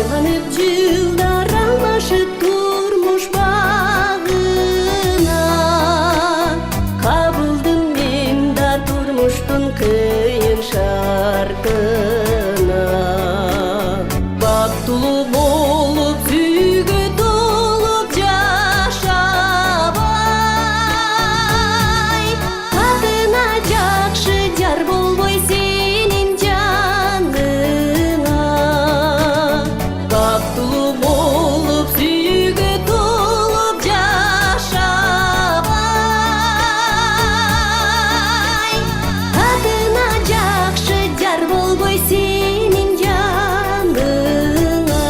айланып жылдар алмашып турмуш багына, кабылдым мен да турмуштун кыйын шартына. Бактылуу болуп сүйгө толуп жашабай, татына жакшы жар болбой сенин жаныңа. Бактылуу болуп сүйгө толуп жашабай, татына жакшы жар болбой сенин жаныңа.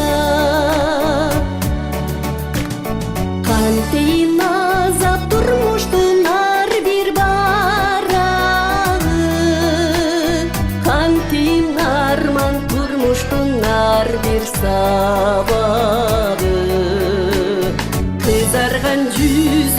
Кантейин азап турмуштун ар бир барагы, кантейин арман турмуштун ар бир сабагы. Кызарган жүз